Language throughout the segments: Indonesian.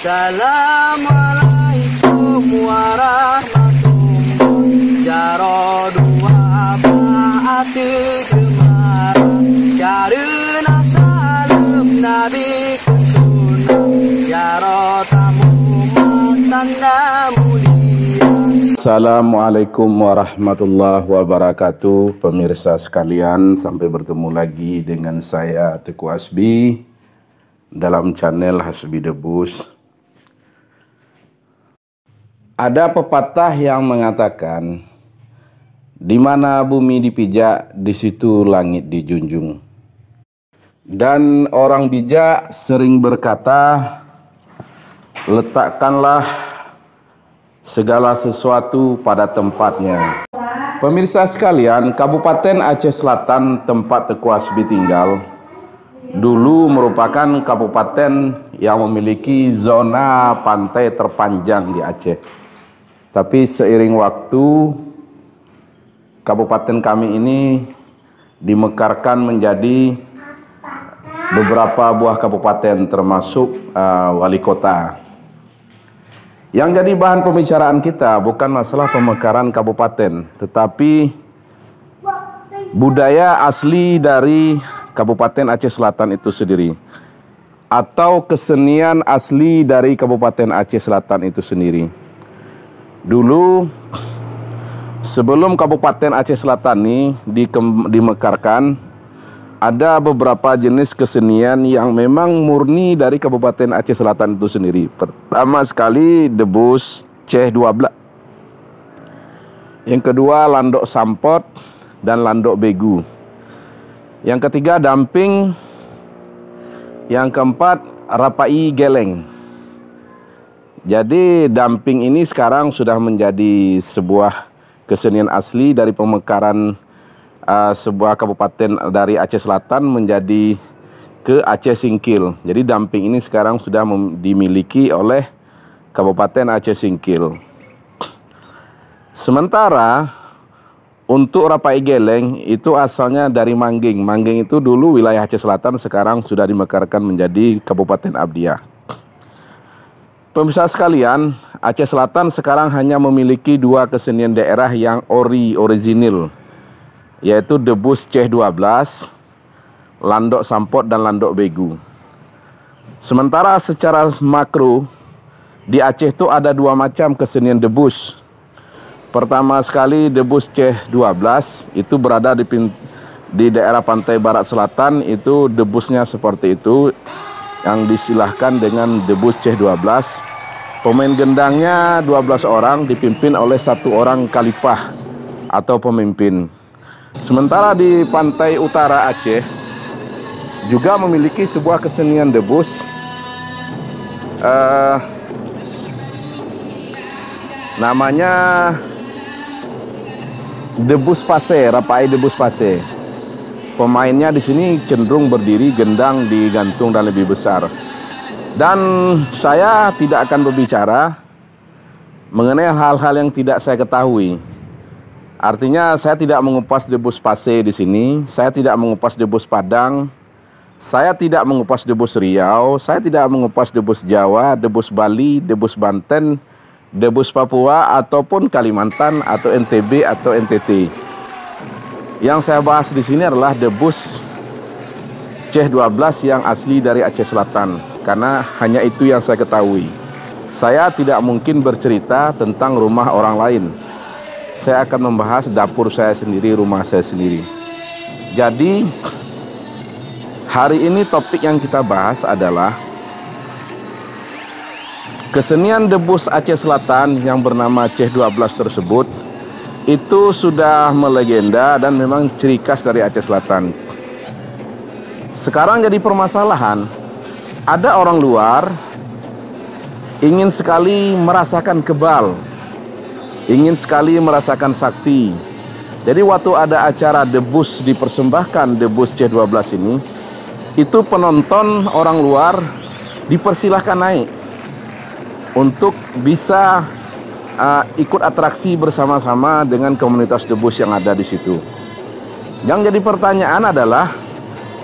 Assalamualaikum warahmatullahi jarodua ba'ati jemaah karena salam nabi sunnah jarotamu matanda mulia. Assalamualaikum warahmatullahi wabarakatuh. Pemirsa sekalian, sampai bertemu lagi dengan saya Teguh Hasbi dalam channel Hasbi Debus. Ada pepatah yang mengatakan, di mana bumi dipijak, di situ langit dijunjung. Dan orang bijak sering berkata, letakkanlah segala sesuatu pada tempatnya. Pemirsa sekalian, Kabupaten Aceh Selatan tempat Teguh Hasbi tinggal dulu merupakan kabupaten yang memiliki zona pantai terpanjang di Aceh. Tapi seiring waktu, kabupaten kami ini dimekarkan menjadi beberapa buah kabupaten termasuk wali kota. Yang jadi bahan pembicaraan kita bukan masalah pemekaran kabupaten, tetapi budaya asli dari Kabupaten Aceh Selatan itu sendiri, atau kesenian asli dari Kabupaten Aceh Selatan itu sendiri. Dulu sebelum Kabupaten Aceh Selatan ini dimekarkan, ada beberapa jenis kesenian yang memang murni dari Kabupaten Aceh Selatan itu sendiri. Pertama sekali debus Ceh 12. Yang kedua landok sampot dan landok begu. Yang ketiga damping. Yang keempat rapai geleng. Jadi damping ini sekarang sudah menjadi sebuah kesenian asli dari pemekaran sebuah kabupaten dari Aceh Selatan menjadi ke Aceh Singkil. Jadi damping ini sekarang sudah dimiliki oleh Kabupaten Aceh Singkil. Sementara untuk rapai geleng itu asalnya dari Mangging. Mangging itu dulu wilayah Aceh Selatan, sekarang sudah dimekarkan menjadi Kabupaten Abdiah. Pemirsa sekalian, Aceh Selatan sekarang hanya memiliki dua kesenian daerah yang orisinil, yaitu debus Ceh 12, landok sampot dan landok begu. Sementara secara makro di Aceh itu ada dua macam kesenian debus. Pertama sekali debus Ceh 12 itu berada di daerah pantai barat selatan, itu debusnya seperti itu, yang disilahkan dengan debus Ceh 12. Pemain gendangnya 12 orang dipimpin oleh satu orang kalipah atau pemimpin. Sementara di pantai utara Aceh juga memiliki sebuah kesenian debus namanya debus pase, rapai debus pase. Pemainnya di sini cenderung berdiri, gendang digantung dan lebih besar. Dan saya tidak akan berbicara mengenai hal-hal yang tidak saya ketahui. Artinya saya tidak mengupas debus pase di sini, saya tidak mengupas debus Padang, saya tidak mengupas debus Riau, saya tidak mengupas debus Jawa, debus Bali, debus Banten, debus Papua ataupun Kalimantan atau NTB atau NTT. Yang saya bahas di sini adalah debus Ceh 12 yang asli dari Aceh Selatan, karena hanya itu yang saya ketahui. Saya tidak mungkin bercerita tentang rumah orang lain. Saya akan membahas dapur saya sendiri, rumah saya sendiri. Jadi hari ini topik yang kita bahas adalah kesenian debus Aceh Selatan yang bernama Ceh 12 tersebut. Itu sudah melegenda dan memang ciri khas dari Aceh Selatan. Sekarang jadi permasalahan, ada orang luar ingin sekali merasakan kebal, ingin sekali merasakan sakti. Jadi waktu ada acara debus dipersembahkan, debus Ceh 12 ini, itu penonton orang luar dipersilahkan naik untuk bisa ikut atraksi bersama-sama dengan komunitas debus yang ada di situ. Yang jadi pertanyaan adalah,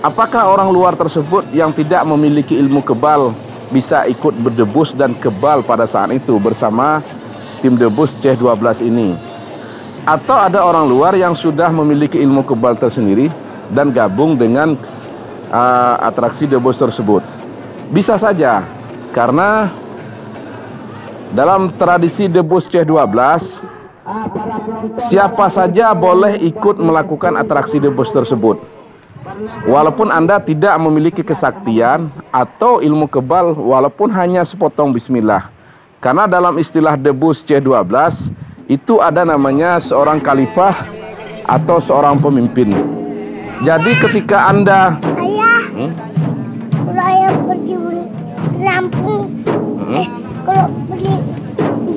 apakah orang luar tersebut yang tidak memiliki ilmu kebal bisa ikut berdebus dan kebal pada saat itu bersama tim debus C12 ini. Atau ada orang luar yang sudah memiliki ilmu kebal tersendiri dan gabung dengan atraksi debus tersebut. Bisa saja, karena dalam tradisi debus C12, siapa saja boleh ikut melakukan atraksi debus tersebut. Walaupun Anda tidak memiliki kesaktian atau ilmu kebal, walaupun hanya sepotong bismillah. Karena dalam istilah debus C12, itu ada namanya seorang khalifah atau seorang pemimpin. Jadi ketika Anda... Kalau ayah pergi Lampung, kalau pergi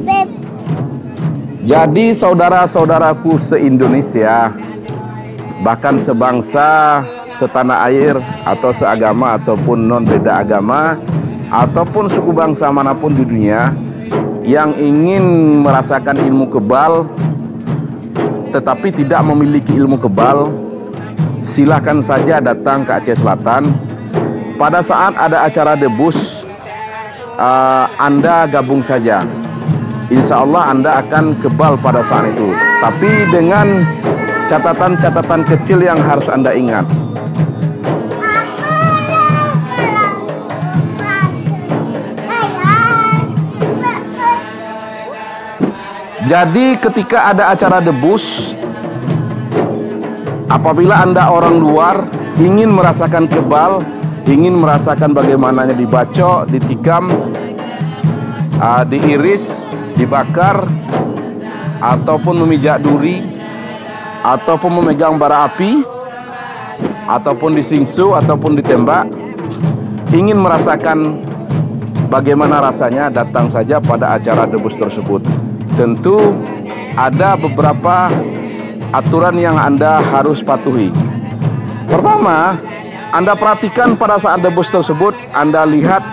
beb. Jadi saudara-saudaraku se-Indonesia, bahkan sebangsa, setanah air, atau seagama ataupun non beda agama, ataupun suku bangsa manapun di dunia yang ingin merasakan ilmu kebal tetapi tidak memiliki ilmu kebal, silakan saja datang ke Aceh Selatan. Pada saat ada acara debus, Anda gabung saja. Insya Allah Anda akan kebal pada saat itu. Tapi dengan catatan-catatan kecil yang harus Anda ingat. Jadi ketika ada acara debus, apabila Anda orang luar ingin merasakan kebal, ingin merasakan bagaimananya dibacok, ditikam, diiris, dibakar, ataupun memijak duri, ataupun memegang bara api, ataupun disingsu, ataupun ditembak, ingin merasakan bagaimana rasanya, datang saja pada acara debus tersebut. Tentu ada beberapa aturan yang Anda harus patuhi. Pertama, Anda perhatikan pada saat debus tersebut, Anda lihat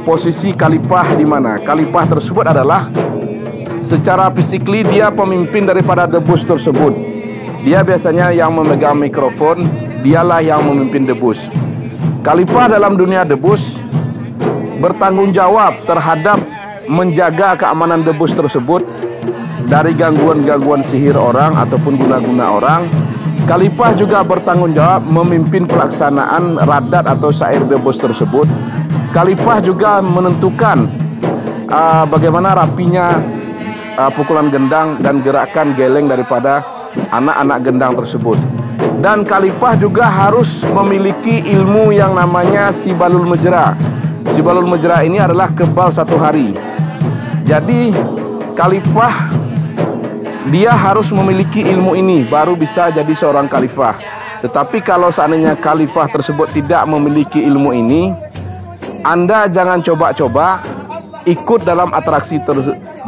posisi khalifah di mana. Khalifah tersebut adalah secara fisikly dia pemimpin daripada debus tersebut. Dia biasanya yang memegang mikrofon, dialah yang memimpin debus. Khalifah dalam dunia debus bertanggung jawab terhadap menjaga keamanan debus tersebut dari gangguan-gangguan sihir orang ataupun guna-guna orang. Khalifah juga bertanggung jawab memimpin pelaksanaan radat atau syair debus tersebut. Khalifah juga menentukan bagaimana rapinya pukulan gendang dan gerakan geleng daripada anak-anak gendang tersebut. Dan Khalifah juga harus memiliki ilmu yang namanya Sibalul Mejra. Sibalul Mejra ini adalah kebal 1 hari. Jadi Khalifah dia harus memiliki ilmu ini baru bisa jadi seorang khalifah. Tetapi kalau seandainya khalifah tersebut tidak memiliki ilmu ini, Anda jangan coba-coba ikut dalam atraksi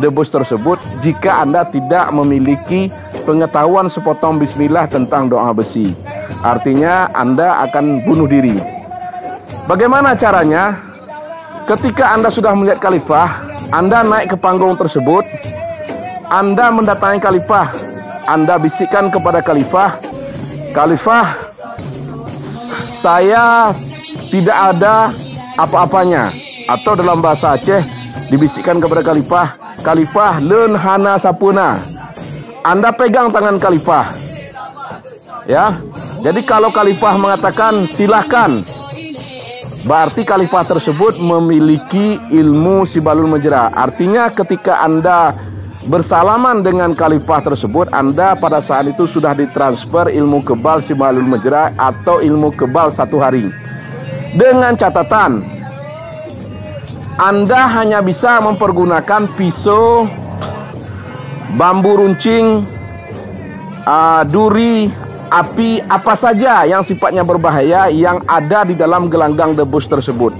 debus tersebut jika Anda tidak memiliki pengetahuan sepotong bismillah tentang doa besi. Artinya Anda akan bunuh diri. Bagaimana caranya? Ketika Anda sudah melihat khalifah, Anda naik ke panggung tersebut, Anda mendatangi khalifah, Anda bisikkan kepada khalifah, "Khalifah, saya tidak ada apa-apanya." Atau dalam bahasa Aceh dibisikkan kepada khalifah, "Khalifah, leun hana sapuna." Anda pegang tangan khalifah. Ya. Jadi kalau khalifah mengatakan silahkan, berarti khalifah tersebut memiliki ilmu Sibalul Mejra. Artinya ketika Anda bersalaman dengan khalifah tersebut, Anda pada saat itu sudah ditransfer ilmu kebal Sibalul Mejra atau ilmu kebal 1 hari. Dengan catatan, Anda hanya bisa mempergunakan pisau, bambu runcing, duri, api, apa saja yang sifatnya berbahaya yang ada di dalam gelanggang debus tersebut.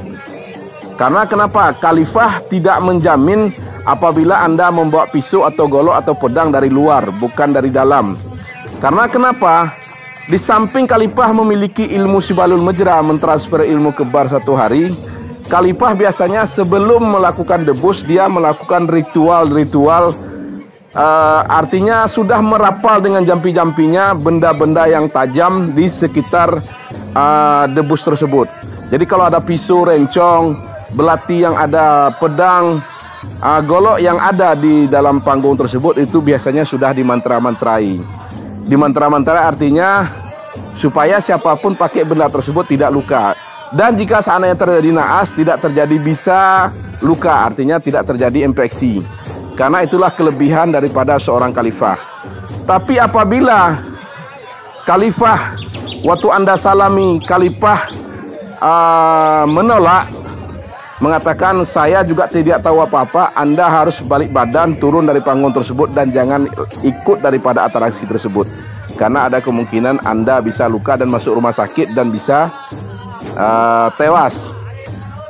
Karena kenapa? Khalifah tidak menjamin apabila Anda membawa pisau atau golok atau pedang dari luar, bukan dari dalam. Karena kenapa? Di samping khalifah memiliki ilmu Sibalul Mejra, mentransfer ilmu kebal 1 hari, khalifah biasanya sebelum melakukan debus, dia melakukan ritual-ritual. Artinya sudah merapal dengan jampi-jampinya benda-benda yang tajam di sekitar debus tersebut. Jadi kalau ada pisau, rencong, belati yang ada, pedang, golok yang ada di dalam panggung tersebut itu biasanya sudah dimantra-mantrai. Dimantra-mantrai artinya supaya siapapun pakai benda tersebut tidak luka. Dan jika seandainya terjadi naas, tidak terjadi bisa luka, artinya tidak terjadi infeksi. Karena itulah kelebihan daripada seorang khalifah. Tapi apabila khalifah, waktu Anda salami, khalifah menolak, mengatakan saya juga tidak tahu apa-apa, Anda harus balik badan, turun dari panggung tersebut dan jangan ikut daripada atraksi tersebut. Karena ada kemungkinan Anda bisa luka dan masuk rumah sakit dan bisa tewas.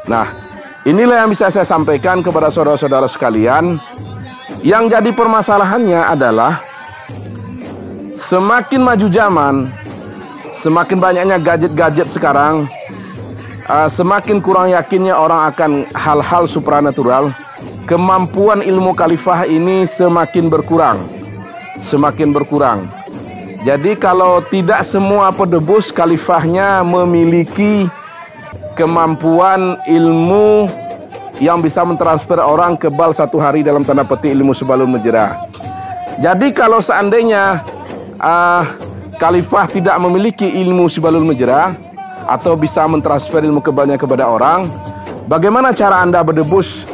Nah, inilah yang bisa saya sampaikan kepada saudara-saudara sekalian. Yang jadi permasalahannya adalah semakin maju zaman, semakin banyaknya gadget-gadget sekarang, semakin kurang yakinnya orang akan hal-hal supranatural. Kemampuan ilmu khalifah ini semakin berkurang. Semakin berkurang. Jadi kalau tidak semua pedebus khalifahnya memiliki kemampuan ilmu yang bisa mentransfer orang kebal satu hari, dalam tanda petik ilmu sebalun menjerah. Jadi kalau seandainya khalifah tidak memiliki ilmu sebalun menjerah atau bisa mentransfer ilmu kebalnya kepada orang, bagaimana cara Anda berdebus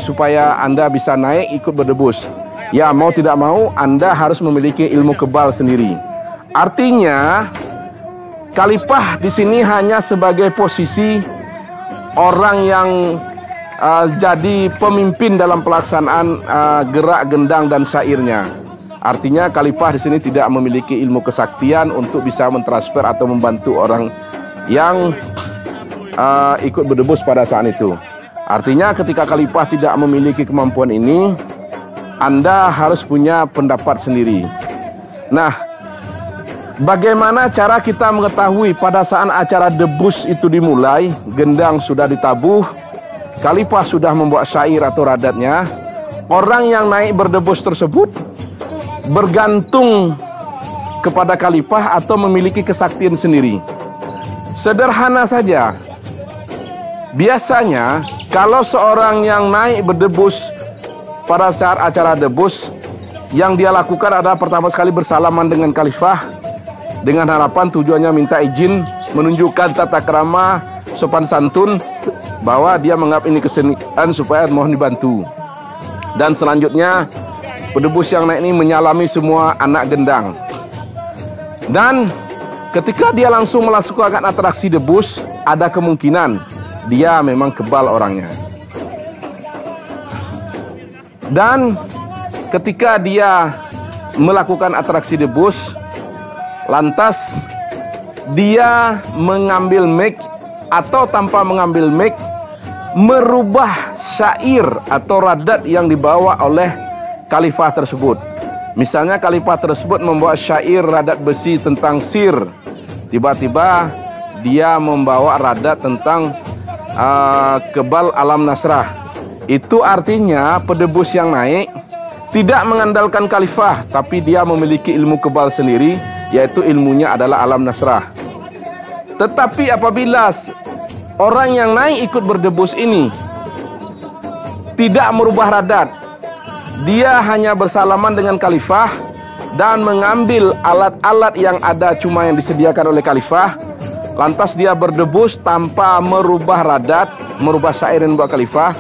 supaya Anda bisa naik ikut berdebus? Ya, mau tidak mau Anda harus memiliki ilmu kebal sendiri. Artinya khalifah di sini hanya sebagai posisi orang yang jadi pemimpin dalam pelaksanaan gerak gendang dan syairnya. Artinya khalifah di sini tidak memiliki ilmu kesaktian untuk bisa mentransfer atau membantu orang yang ikut berdebus pada saat itu. Artinya ketika khalifah tidak memiliki kemampuan ini, Anda harus punya pendapat sendiri. Nah, bagaimana cara kita mengetahui pada saat acara debus itu dimulai, gendang sudah ditabuh, khalifah sudah membuat syair atau radatnya, orang yang naik berdebus tersebut bergantung kepada khalifah atau memiliki kesaktian sendiri. Sederhana saja. Biasanya kalau seorang yang naik berdebus pada saat acara debus, yang dia lakukan adalah pertama sekali bersalaman dengan khalifah dengan harapan tujuannya minta izin, menunjukkan tata krama, sopan santun, bahwa dia menganggap ini kesenian supaya mohon dibantu. Dan selanjutnya pedebus yang naik ini menyalami semua anak gendang. Dan ketika dia langsung melakukan atraksi debus, ada kemungkinan dia memang kebal orangnya. Dan ketika dia melakukan atraksi debus, lantas dia mengambil mic atau tanpa mengambil mic, merubah syair atau radat yang dibawa oleh khalifah tersebut. Misalnya khalifah tersebut membawa syair radat besi tentang sir, tiba-tiba dia membawa radat tentang kebal alam nasrah. Itu artinya pedebus yang naik tidak mengandalkan khalifah, tapi dia memiliki ilmu kebal sendiri, yaitu ilmunya adalah alam nasrah. Tetapi apabila orang yang naik ikut berdebus ini tidak merubah radat, dia hanya bersalaman dengan khalifah dan mengambil alat-alat yang ada cuma yang disediakan oleh khalifah, lantas dia berdebus tanpa merubah radat, merubah syair yang buat khalifah,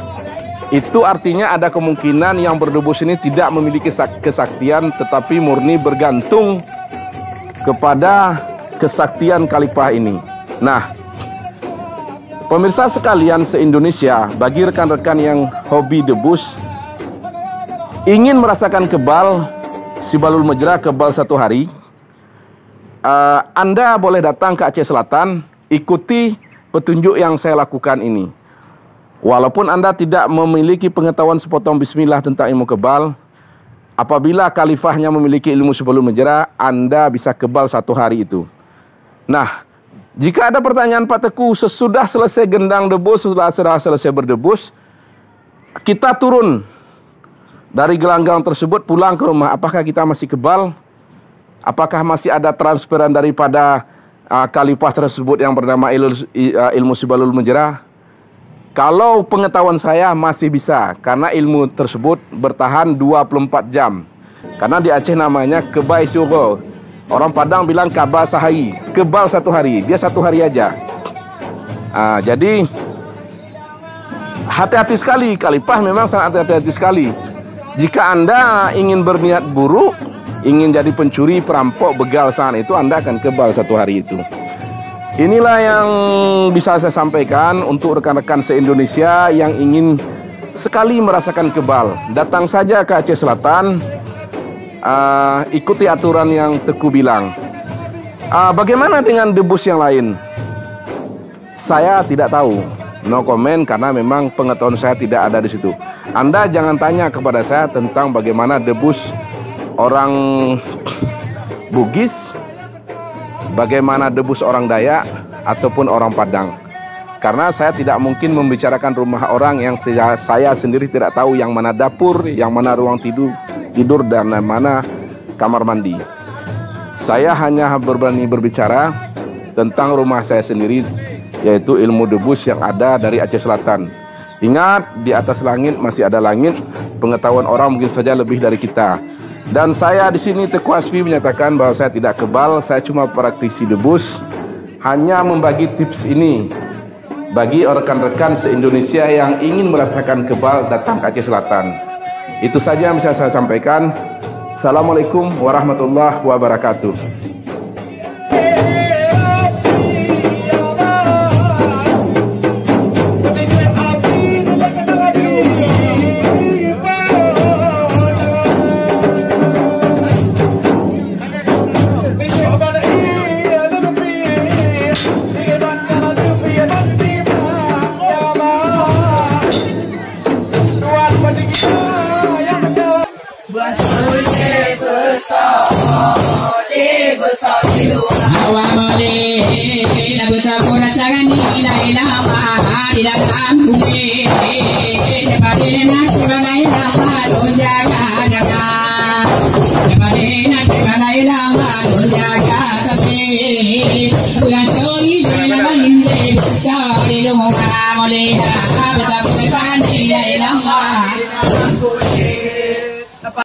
itu artinya ada kemungkinan yang berdebus ini tidak memiliki kesaktian, tetapi murni bergantung kepada kesaktian khalifah ini. Nah, pemirsa sekalian se-Indonesia, bagi rekan-rekan yang hobi debus, ingin merasakan kebal Sibalul Mejrah, kebal satu hari, Anda boleh datang ke Aceh Selatan, ikuti petunjuk yang saya lakukan ini. Walaupun Anda tidak memiliki pengetahuan sepotong bismillah tentang ilmu kebal, apabila khalifahnya memiliki ilmu Sibalul Mejrah, Anda bisa kebal satu hari itu. Nah, jika ada pertanyaan Pak Teguh, sesudah selesai gendang debus, setelah selesai berdebus, kita turun dari gelanggang tersebut pulang ke rumah, apakah kita masih kebal? Apakah masih ada transferan daripada khalifah tersebut yang bernama ilmu Sibalul Mejrah? Kalau pengetahuan saya masih bisa, karena ilmu tersebut bertahan 24 jam. Karena di Aceh namanya kebai sugo. Orang Padang bilang kaba sehari, kebal 1 hari, dia 1 hari aja. Jadi hati-hati sekali, Khalifah memang sangat hati-hati sekali. Jika Anda ingin berniat buruk, ingin jadi pencuri, perampok, begal saat itu, Anda akan kebal 1 hari itu. Inilah yang bisa saya sampaikan untuk rekan-rekan se-Indonesia yang ingin sekali merasakan kebal. Datang saja ke Aceh Selatan, ikuti aturan yang Teguh bilang. Bagaimana dengan debus yang lain? Saya tidak tahu, no comment, karena memang pengetahuan saya tidak ada di situ. Anda jangan tanya kepada saya tentang bagaimana debus orang Bugis, bagaimana debus orang Dayak ataupun orang Padang. Karena saya tidak mungkin membicarakan rumah orang yang saya sendiri tidak tahu yang mana dapur, yang mana ruang tidur dan mana kamar mandi. Saya hanya berani berbicara tentang rumah saya sendiri, yaitu ilmu debus yang ada dari Aceh Selatan. Ingat, di atas langit masih ada langit. Pengetahuan orang mungkin saja lebih dari kita. Dan saya di sini Teguh Hasbi menyatakan bahwa saya tidak kebal, saya cuma praktisi debus, hanya membagi tips ini bagi rekan-rekan se-Indonesia yang ingin merasakan kebal, datang ke Aceh Selatan. Itu saja yang bisa saya sampaikan. Assalamualaikum warahmatullahi wabarakatuh. Jaga